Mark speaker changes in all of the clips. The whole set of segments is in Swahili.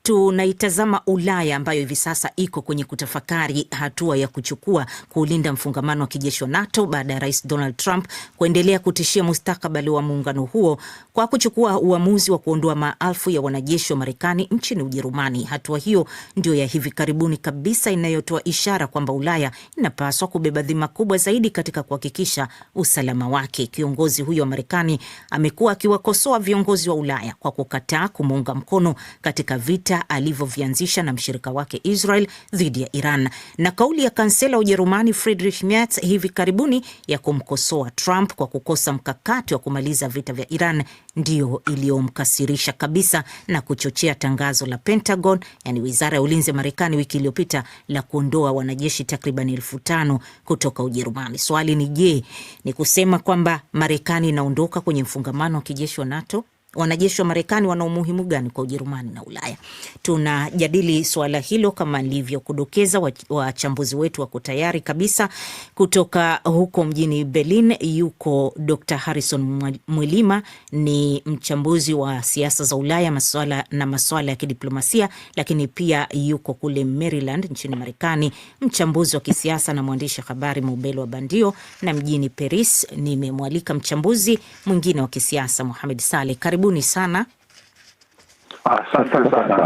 Speaker 1: tunaitazama Ulaya ambayo hivi sasa iko kwenye kutafakari hatua ya kuchukua kuulinda mfungamano wa kijeshi wa NATO baada ya Rais Donald Trump kuendelea kutishia mustakabali wa muungano huo kwa kuchukua uamuzi wa kuondoa maelfu ya wanajeshi wa Marekani nchini Ujerumani. Hatua hiyo ndio ya hivi karibuni kabisa inayotoa ishara kwamba Ulaya inapaswa kubeba dhima kubwa zaidi katika kuhakikisha usalama wake. Kiongozi huyo wa Marekani amekuwa akiwakosoa viongozi wa Ulaya kwa kukataa kumuunga mkono katika vita alivyovianzisha na mshirika wake Israel dhidi ya Iran. Na kauli ya kansela wa Ujerumani Friedrich Merz hivi karibuni ya kumkosoa Trump kwa kukosa mkakati wa kumaliza vita vya Iran ndio iliyomkasirisha kabisa na kuchochea tangazo la Pentagon, yani wizara ya ulinzi ya Marekani, wiki iliyopita la kuondoa wanajeshi takriban 5,000 kutoka Ujerumani. Swali ni je, ni kusema kwamba Marekani inaondoka kwenye mfungamano wa kijeshi wa NATO? Wanajeshi wa Marekani wana umuhimu gani kwa Ujerumani na Ulaya? Tunajadili swala hilo kama nilivyokudokeza. Wachambuzi wetu wako tayari kabisa. Kutoka huko mjini Berlin yuko Dr. Harrison Mwilima, ni mchambuzi wa siasa za Ulaya, masuala ya kidiplomasia, lakini pia yuko kule Maryland nchini Marekani, mchambuzi wa kisiasa na mwandishi habari Mubelo wa Bandio, na mjini Paris nimemwalika mchambuzi mwingine wa kisiasa Mohamed Saleh. Karibuni sana.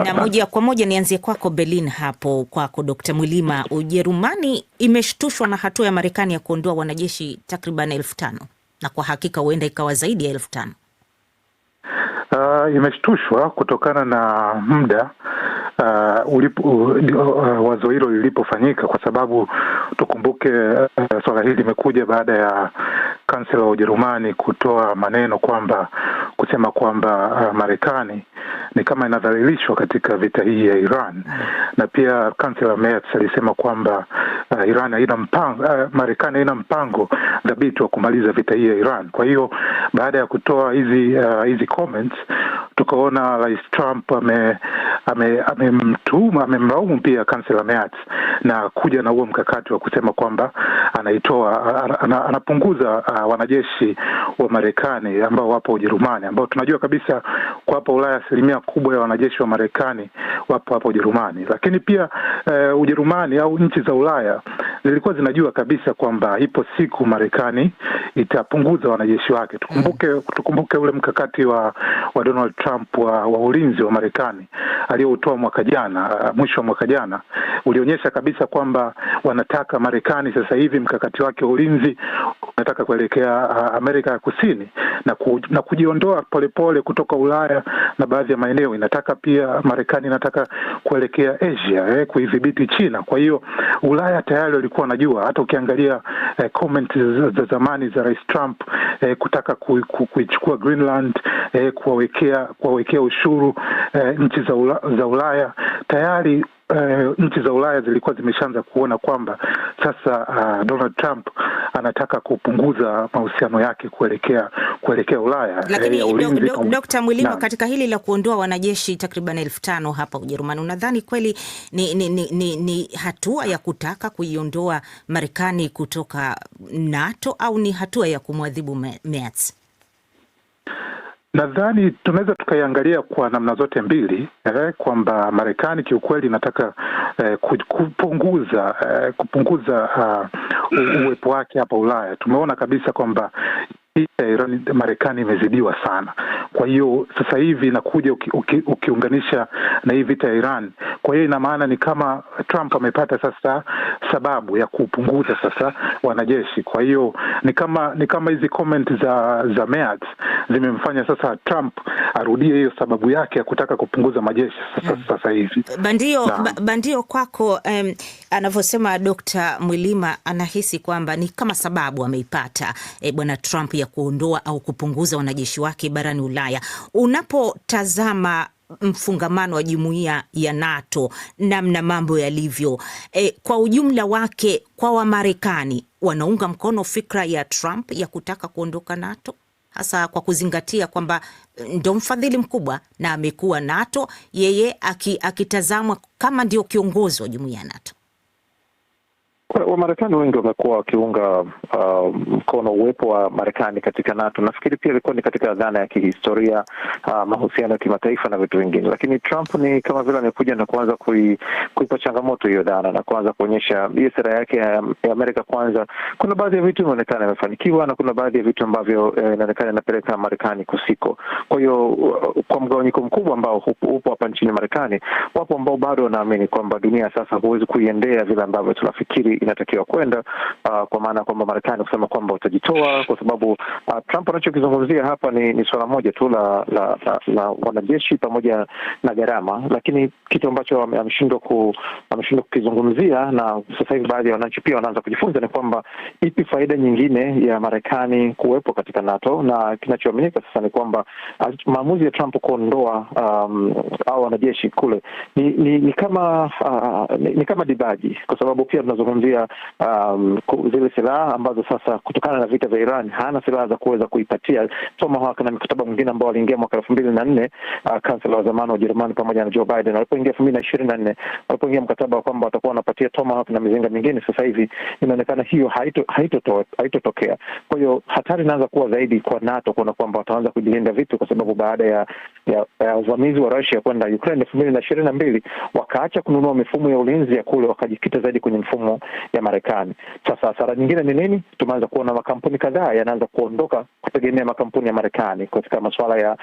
Speaker 1: Na moja kwa moja nianzie kwako Berlin, hapo kwako Dr. Mwilima. Ujerumani imeshtushwa na hatua ya Marekani ya kuondoa wanajeshi takriban 5,000 na kwa hakika huenda ikawa zaidi ya 5,000.
Speaker 2: Imeshtushwa kutokana na muda wazo hilo lilipofanyika, kwa sababu tukumbuke swala hili limekuja baada ya kansela wa Ujerumani kutoa maneno kusema kwamba Marekani ni kama inadhalilishwa katika vita hii ya Iran. Na pia kansela Merz alisema kwamba Marekani haina mpango dhabiti wa kumaliza vita hii ya Iran. Kwa hiyo baada ya kutoa hizi comments, tukaona Rais Trump amemlaumu pia kansela Merz na kuja na huo mkakati wa kusema kwamba anapunguza wanajeshi wa Marekani ambao wapo Ujerumani, ambao tunajua kabisa kwa hapa Ulaya asilimia kubwa ya wanajeshi wa Marekani wapo hapa Ujerumani. Lakini pia Ujerumani au nchi za Ulaya zilikuwa zinajua kabisa kwamba ipo siku Marekani itapunguza wanajeshi wake. Tukumbuke ule mkakati wa Donald Trump wa ulinzi wa Marekani aliyoutoa mwisho wa mwaka jana, ulionyesha kabisa kwamba wanataka Marekani sasa hivi mkakati wake wa ulinzi unataka kuelekea Amerika ya Kusini na kujiondoa polepole kutoka Ulaya na baadhi ya maeneo. Marekani inataka kuelekea Asia, kuidhibiti China. Kwa hiyo Ulaya tayari walikuwa wanajua. Hata ukiangalia comment za zamani za Rais Trump kutaka kuichukua Greenland, kuwawekea ushuru nchi za Ulaya, tayari nchi za Ulaya zilikuwa zimeshaanza kuona kwamba sasa Donald Trump anataka kupunguza mahusiano yake kuelekea Ulaya.
Speaker 1: Lakini Dr. Mwilima, katika hili la kuondoa wanajeshi takriban 5,000 hapa Ujerumani, unadhani kweli ni hatua ya kutaka kuiondoa Marekani kutoka NATO au ni hatua ya kumwadhibu Merz?
Speaker 2: Nadhani tunaweza tukaiangalia kwa namna zote mbili, kwamba Marekani kiukweli inataka kupunguza uwepo wake hapa Ulaya. Tumeona kabisa kwamba Iran, Marekani imezidiwa sana. Kwa hiyo sasa hivi inakuja ukiunganisha na hii vita ya Iran. Kwa hiyo ina maana ni kama Trump amepata sasa sababu ya kupunguza sasa wanajeshi. Kwa hiyo ni kama hizi comment za Merz zimemfanya sasa Trump arudie hiyo sababu yake ya kutaka kupunguza majeshi sasa hivi.
Speaker 1: Bandio kwako, anavyosema Dr. Mwilima, anahisi kwamba ni kama sababu ameipata bwana Trump ya kuondoa au kupunguza wanajeshi wake barani Ulaya. Unapotazama mfungamano wa jumuiya ya NATO, namna mambo yalivyo, kwa ujumla wake, kwa Wamarekani wanaunga mkono fikra ya Trump ya kutaka kuondoka NATO, hasa kwa kuzingatia kwamba ndo mfadhili mkubwa na amekuwa NATO, yeye akitazamwa kama ndio kiongozi wa jumuiya ya NATO?
Speaker 3: Wamarekani wengi wamekuwa wakiunga mkono uwepo wa Marekani katika NATO. Nafikiri pia ilikuwa ni katika dhana ya kihistoria, mahusiano ya kimataifa na vitu vingine, lakini Trump ni kama vile amekuja na kuanza kuipa changamoto hiyo dhana na kuanza kuonyesha hiyo sera yake ya Amerika kwanza. Kuna baadhi ya vitu inaonekana imefanikiwa na kuna baadhi ya vitu ambavyo inaonekana inapeleka Marekani kusiko. Kwa hiyo kwa mgawanyiko mkubwa ambao upo hapa nchini Marekani, wapo ambao bado wanaamini kwamba dunia sasa huwezi kuiendea vile ambavyo tunafikiri inatakiwa kwenda, kwa maana kwamba Marekani kusema kwamba utajitoa, kwa sababu Trump anachokizungumzia hapa ni swala moja tu la wanajeshi pamoja na gharama, lakini kitu ambacho ameshindwa kukizungumzia, na sasa hivi baadhi ya wananchi pia wanaanza kujifunza, ni kwamba ipi faida nyingine ya Marekani kuwepo katika NATO. Na kinachoaminika sasa ni kwamba maamuzi ya Trump kuondoa au wanajeshi kule ni kama dibaji, kwa sababu pia tunazungumzia zile silaha ambazo sasa kutokana na vita vya Iran hana silaha za kuweza kuipatia Tomahawk na mikataba mwingine ambao waliingia mwaka 2004, kansela wa zamani wa Ujerumani pamoja na Joe Biden walipoingia 2024, walipoingia mkataba kwamba watakuwa wanapatia Tomahawk na mizinga mingine. Sasa hivi inaonekana hiyo haitotokea. Kwa hiyo hatari inaanza kuwa zaidi kwa NATO kuona kwamba wataanza kujilinda vitu, kwa sababu baada ya uvamizi wa Russia kwenda Ukraine 2022 wakaacha kununua mifumo ya ulinzi ya kule, wakajikita zaidi kwenye mfumo ya Marekani. Sasa hasara nyingine ni nini? Tumeanza kuona makampuni kadhaa yanaanza kuondoka kutegemea makampuni ya Marekani katika masuala ya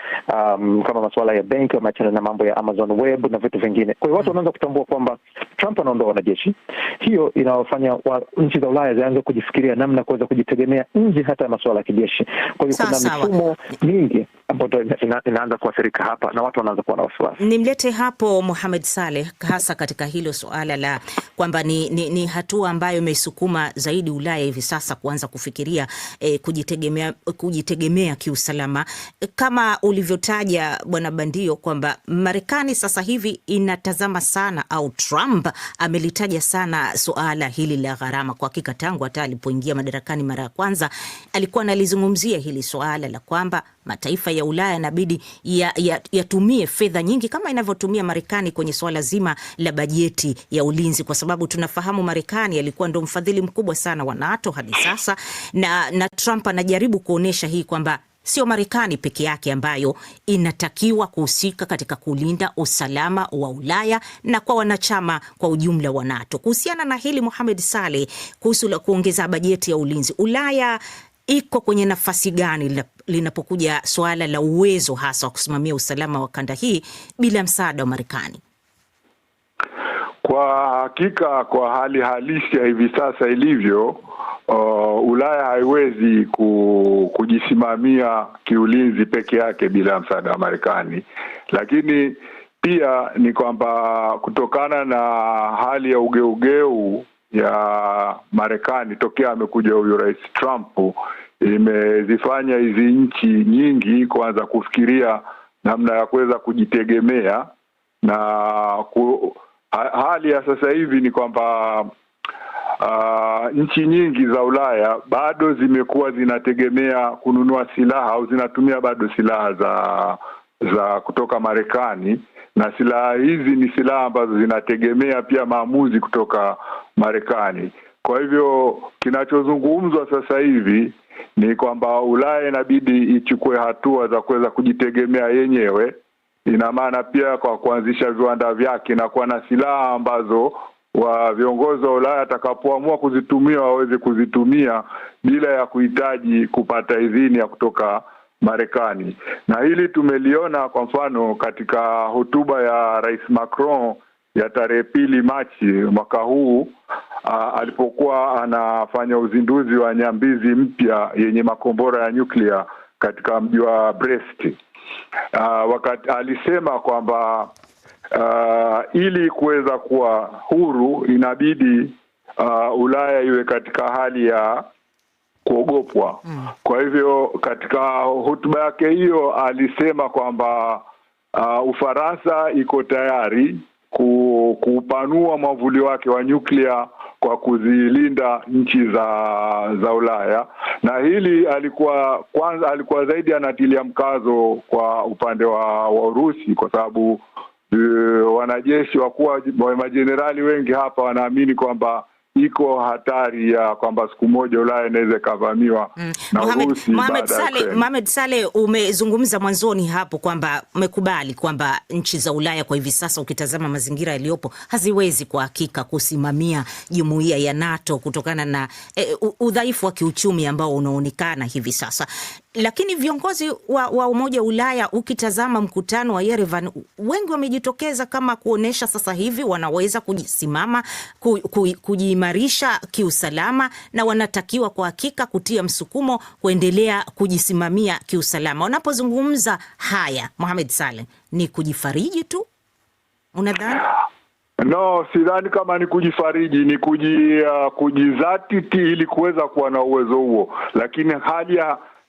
Speaker 3: kama masuala ya benki, ama na mambo ya Amazon Web na vitu vingine. Kwa hiyo watu wanaanza kutambua kwamba Trump anaondoa wanajeshi. Hiyo inawafanya nchi za Ulaya zianze kujifikiria namna kuweza kujitegemea nje hata ya masuala ya kijeshi. Kwa hiyo kuna mifumo mingi ambayo inaanza kuathirika hapa na watu wanaanza kuwa na wasiwasi.
Speaker 1: Nimlete hapo Mohamed Saleh, hasa katika hilo suala la kwamba ni hatua ambayo imesukuma zaidi Ulaya hivi sasa kuanza kufikiria kujitegemea kiusalama. Kama ulivyotaja Bwana Bandio kwamba Marekani sasa hivi inatazama sana, au Trump amelitaja sana suala hili la gharama. Kwa hakika tangu hata alipoingia madarakani mara ya kwanza alikuwa analizungumzia hili suala la kwamba mataifa ya Ulaya inabidi yatumie fedha nyingi kama inavyotumia Marekani kwenye swala zima la bajeti ya ulinzi, kwa sababu tunafahamu Marekani alikuwa ndo mfadhili mkubwa sana wa NATO hadi sasa, na Trump anajaribu kuonesha hii kwamba sio Marekani peke yake ambayo inatakiwa kuhusika katika kulinda usalama wa Ulaya na kwa wanachama kwa ujumla wa NATO. Kuhusiana na hili Mohamed Saleh, kuhusu la kuongeza bajeti ya ulinzi, Ulaya iko kwenye nafasi gani linapokuja swala la uwezo hasa wa kusimamia usalama wa kanda hii bila msaada wa Marekani?
Speaker 4: Kwa hakika, kwa hali halisi ya hivi sasa ilivyo, Ulaya haiwezi kujisimamia kiulinzi peke yake bila msaada wa Marekani. Lakini pia ni kwamba kutokana na hali ya ugeugeu ya Marekani tokea amekuja huyo Rais Trump, imezifanya hizi nchi nyingi kuanza kufikiria namna ya kuweza kujitegemea, na hali ya sasa hivi ni kwamba nchi nyingi za Ulaya bado zimekuwa zinategemea kununua silaha au zinatumia bado silaha za kutoka Marekani, na silaha hizi ni silaha ambazo zinategemea pia maamuzi kutoka Marekani. Kwa hivyo kinachozungumzwa sasa hivi ni kwamba Ulaya inabidi ichukue hatua za kuweza kujitegemea yenyewe. Ina maana pia kwa kuanzisha viwanda vyake na kuwa na silaha ambazo viongozi wa Ulaya atakapoamua kuzitumia waweze kuzitumia bila ya kuhitaji kupata idhini ya kutoka Marekani. Na hili tumeliona kwa mfano katika hotuba ya Rais Macron ya tarehe 2 Machi mwaka huu, alipokuwa anafanya uzinduzi wa nyambizi mpya yenye makombora ya nyuklia katika mji wa Brest. Wakati alisema kwamba ili kuweza kuwa huru inabidi Ulaya iwe katika hali ya kuogopwa. Kwa hivyo katika hotuba yake hiyo alisema kwamba Ufaransa iko tayari kupanua mwavuli wake wa nyuklia kwa kuzilinda nchi za Ulaya, na hili alikuwa zaidi anatilia mkazo kwa upande wa Urusi, kwa sababu wanajeshi wakuu wa majenerali wengi hapa wanaamini kwamba iko hatari ya kwamba siku moja Ulaya inaweza ikavamiwa na Urusi.
Speaker 1: Mohamed Saleh, umezungumza mwanzoni hapo kwamba umekubali kwamba nchi za Ulaya kwa hivi sasa ukitazama mazingira yaliyopo haziwezi kwa hakika kusimamia jumuiya ya NATO kutokana na udhaifu wa kiuchumi ambao unaonekana hivi sasa. Lakini viongozi wa Umoja wa Ulaya, ukitazama mkutano wa Yerevan, wengi wamejitokeza kama kuonesha sasa hivi wanaweza kujisimama, kujiimarisha kiusalama, na wanatakiwa kwa hakika kutia msukumo kuendelea kujisimamia kiusalama. Wanapozungumza haya, Mohamed Saleh, ni kujifariji tu, unadhani?
Speaker 4: No, sidhani kama ni kujifariji, ni kujizatiti ili kuweza kuwa na uwezo huo, lakini hali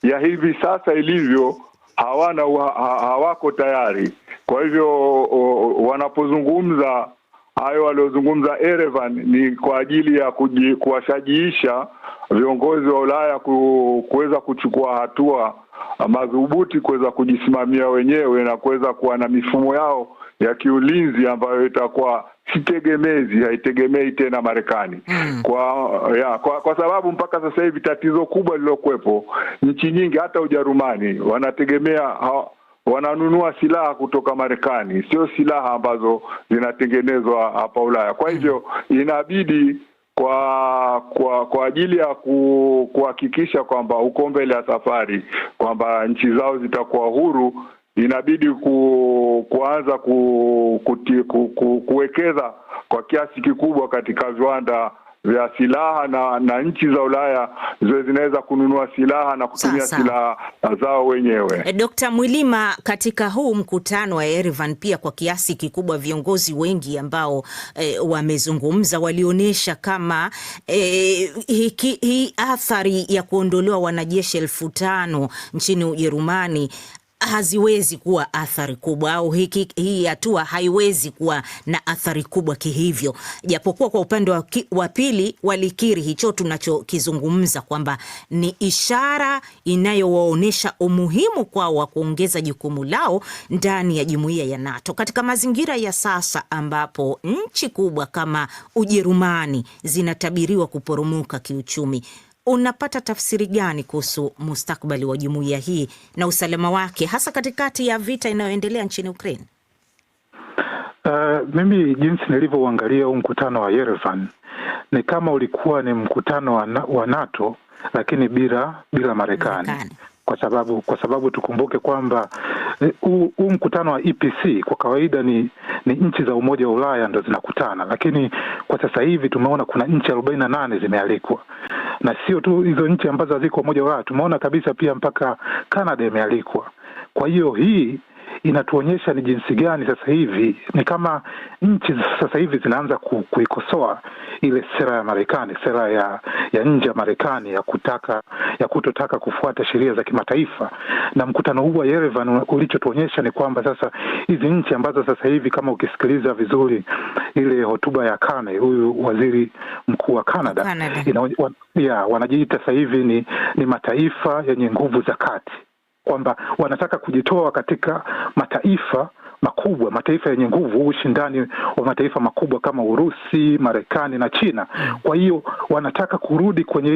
Speaker 4: ya hivi sasa ilivyo hawako tayari. Kwa hivyo wanapozungumza hayo waliozungumza Yerevan ni kwa ajili ya kuwashajiisha viongozi wa Ulaya kuweza kuchukua hatua madhubuti kuweza kujisimamia wenyewe na kuweza kuwa na mifumo yao ya ambayo itakuwa sitegemezi, haitegemei tena Marekani. Kwa sababu mpaka sasa hivi tatizo kubwa lilokuwepo, nchi nyingi hata Ujerumani wananunua silaha kutoka Marekani, sio silaha ambazo zinatengenezwa hapa Ulaya. Kwa hivyo inabidi kwa ajili ya kuhakikisha kwamba uko mbele ya safari, kwamba nchi zao zitakuwa huru, inabidi kuanza kuwekeza kwa kiasi kikubwa katika viwanda vya silaha na nchi za Ulaya ziwe zinaweza kununua silaha na kutumia silaha zao wenyewe.
Speaker 1: Dr. Mwilima, katika huu mkutano wa Yerevan pia kwa kiasi kikubwa viongozi wengi ambao wamezungumza walionyesha kama hii athari ya kuondolewa wanajeshi 5,000 nchini Ujerumani haziwezi kuwa athari kubwa, au hii hatua haiwezi kuwa na athari kubwa kihivyo, japokuwa kwa upande wa pili walikiri hicho tunachokizungumza kwamba ni ishara inayowaonesha umuhimu kwao wa kuongeza jukumu lao ndani ya jumuiya ya NATO. Katika mazingira ya sasa ambapo nchi kubwa kama Ujerumani zinatabiriwa kuporomoka kiuchumi, unapata tafsiri gani kuhusu mustakabali wa jumuiya hii na usalama wake, hasa katikati ya vita inayoendelea nchini Ukraine?
Speaker 2: Mimi jinsi nilivyoangalia huu mkutano wa Yerevan ni kama ulikuwa ni mkutano wa NATO lakini bila Marekani. Kwa sababu tukumbuke kwamba huu mkutano wa EPC kwa kawaida ni nchi za Umoja wa Ulaya ndo zinakutana, lakini kwa sasa hivi tumeona kuna nchi 48 zimealikwa, na sio tu hizo nchi ambazo haziko Umoja wa Ulaya, tumeona kabisa pia mpaka Canada imealikwa. Kwa hiyo hii inatuonyesha ni jinsi gani sasa hivi ni kama nchi sasa hivi zinaanza kuikosoa ile sera ya Marekani, sera ya nje ya Marekani ya kutotaka kufuata sheria za kimataifa. Na mkutano huu wa Yerevan ulichotuonyesha ni kwamba sasa hizi nchi ambazo sasa hivi kama ukisikiliza vizuri ile hotuba ya Carney, huyu waziri mkuu wa Canada. Wanajiita sasa hivi ni mataifa yenye nguvu za kati, kwamba wanataka kujitoa katika mataifa makubwa, mataifa yenye nguvu, ushindani wa mataifa makubwa kama Urusi, Marekani na China. Kwa hiyo wanataka kurudi kwenye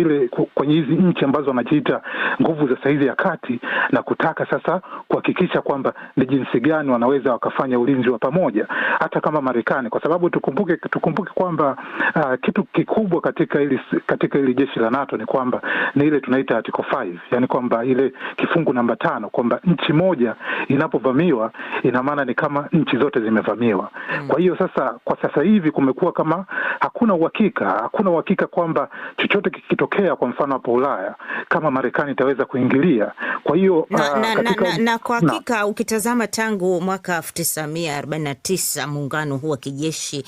Speaker 2: hizi nchi ambazo wanajiita nguvu za saizi ya kati, na kutaka sasa kuhakikisha kwamba ni jinsi gani wanaweza wakafanya ulinzi wa pamoja hata kama Marekani, kwa sababu tukumbuke kwamba kitu kikubwa katika ili jeshi la NATO ni kwamba ni ile tunaita Article 5, yani kwamba ile kifungu namba 5, kwamba nchi moja inapovamiwa ina maana ni kama nchi zote zimevamiwa. Kwa hiyo kwa sasa hivi kumekuwa kama hakuna uhakika kwamba chochote kikitokea kwa mfano hapo Ulaya kama Marekani itaweza kuingilia. Kwa hiyo
Speaker 1: na kwa hakika ukitazama tangu mwaka 1949 muungano huu wa kijeshi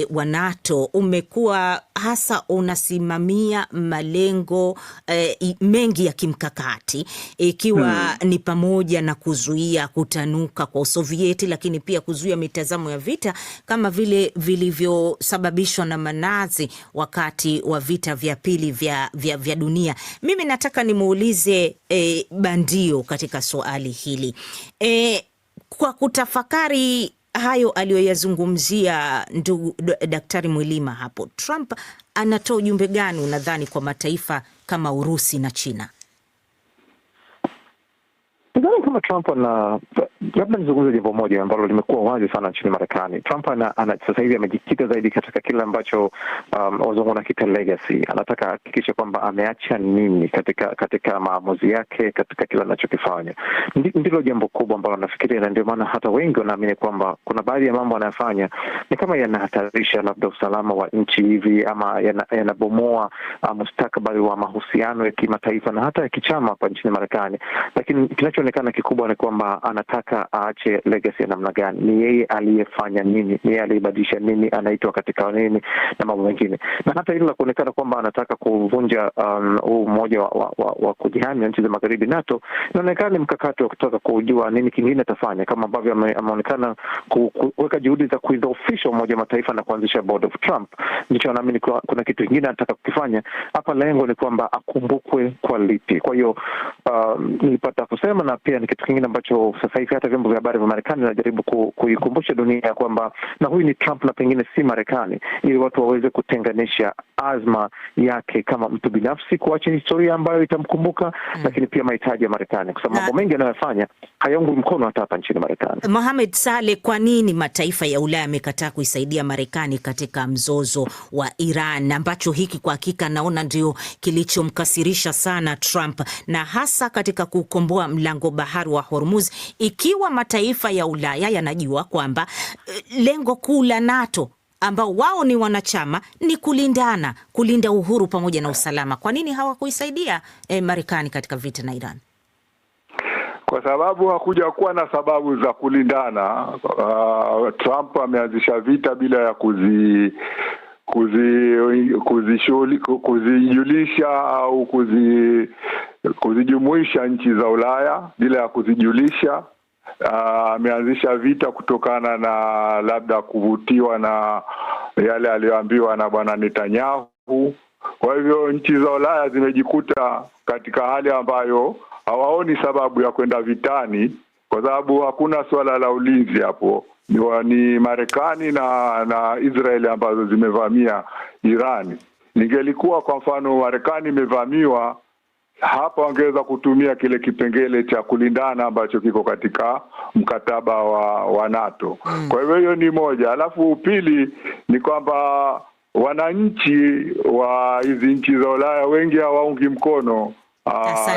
Speaker 1: wa NATO umekuwa hasa unasimamia malengo mengi ya kimkakati, ikiwa ni pamoja na kuzuia kutanuka kwa Usovieti, lakini pia kuzuia mitazamo ya vita kama vile vilivyosababishwa na Manazi wakati wa vita vya pili vya dunia. Mimi nataka nimuulize Bandio katika swali hili. Kwa kutafakari hayo aliyoyazungumzia ndugu Daktari Mwilima hapo, Trump anatoa ujumbe gani unadhani kwa mataifa kama Urusi na China?
Speaker 3: Nadhani kama Trump labda nizungumze jambo moja ambalo limekuwa wazi sana nchini Marekani. Trump sasa hivi amejikita zaidi katika kile ambacho wazungu wanakiita legacy. Anataka hakikisha kwamba ameacha nini katika maamuzi yake, katika kile anachokifanya. Ndilo jambo kubwa ambalo nafikiria, na ndio maana hata wengi wanaamini kwamba kuna baadhi ya mambo anayofanya ni kama yanahatarisha labda usalama wa nchi hivi, ama yanabomoa mustakabali wa mahusiano ya kimataifa na hata ya kichama hapa nchini Marekani. Lakini kinachoonekana kikubwa ni kwamba anataka aache legacy ya namna gani, ni yeye aliyefanya nini, ni yeye aliyebadilisha nini, anaitwa katika nini na mambo mengine. Na hata hilo la kuonekana kwamba anataka kuvunja huu umoja wa kujihami nchi za magharibi NATO, inaonekana ni mkakati wa kutaka kujua nini kingine atafanya, kama ambavyo ameonekana kuweka juhudi za kuidhoofisha Umoja wa Mataifa na kuanzisha Board of Trump. Ndicho naamini kuna kitu kingine anataka kukifanya hapa. Lengo ni kwamba akumbukwe kwa lipi. Kwa hiyo nilipata kusema, na pia ni kitu kingine ambacho sasa hivi hata vyombo vya habari vya Marekani vinajaribu kuikumbusha dunia kwamba na huyu ni Trump na pengine si Marekani, ili watu waweze kutenganisha azma yake kama mtu binafsi kuacha historia ambayo itamkumbuka, lakini pia mahitaji ya Marekani, kwa sababu mambo mengi anayofanya hayaungwi mkono hata hapa nchini Marekani.
Speaker 1: Mohamed Saleh, kwa nini mataifa ya Ulaya yamekataa kuisaidia Marekani katika mzozo wa Iran, ambacho hiki kwa hakika naona ndio kilichomkasirisha sana Trump, na hasa katika kukomboa mlango bahari wa Hormuz, ikiwa mataifa ya Ulaya yanajua kwamba lengo kuu la NATO ambao wao ni wanachama ni kulinda uhuru pamoja na usalama? Kwa nini hawakuisaidia Marekani katika vita na Iran?
Speaker 4: Kwa sababu hakuja kuwa na sababu za kulindana. Trump ameanzisha vita bila ya kuzijulisha au kuzijumuisha nchi za Ulaya bila ya kuzijulisha. Ameanzisha vita kutokana na labda kuvutiwa na yale aliyoambiwa na bwana Netanyahu. Kwa hivyo nchi za Ulaya zimejikuta katika hali ambayo hawaoni sababu ya kwenda vitani, kwa sababu hakuna swala la ulinzi hapo. Ni Marekani na Israeli ambazo zimevamia Irani. Ningelikuwa kwa mfano Marekani imevamiwa, hapa wangeweza kutumia kile kipengele cha kulindana ambacho kiko katika mkataba wa NATO. Kwa hivyo hiyo ni moja. Alafu pili ni kwamba wananchi wa hizi nchi za Ulaya wengi hawaungi mkono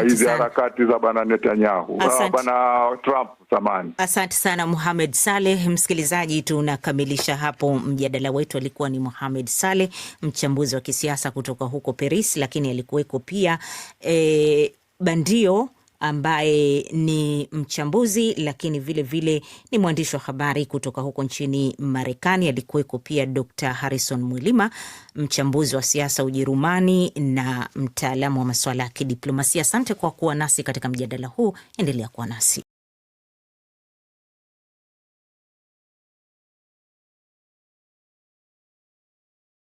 Speaker 4: hizi harakati za bwana Netanyahu, bwana Trump zamani.
Speaker 1: Asante sana Mohamed Saleh. Msikilizaji, tunakamilisha hapo mjadala wetu. Alikuwa ni Mohamed Saleh, mchambuzi wa kisiasa kutoka huko Paris, lakini alikuweko pia Bandio ambaye ni mchambuzi lakini vile vile ni mwandishi wa habari kutoka huko nchini Marekani. Alikuweko pia Dr. Harrison Mwilima, mchambuzi wa siasa Ujerumani na mtaalamu wa masuala ya kidiplomasia. Asante kwa kuwa nasi katika mjadala huu. Endelea kuwa nasi.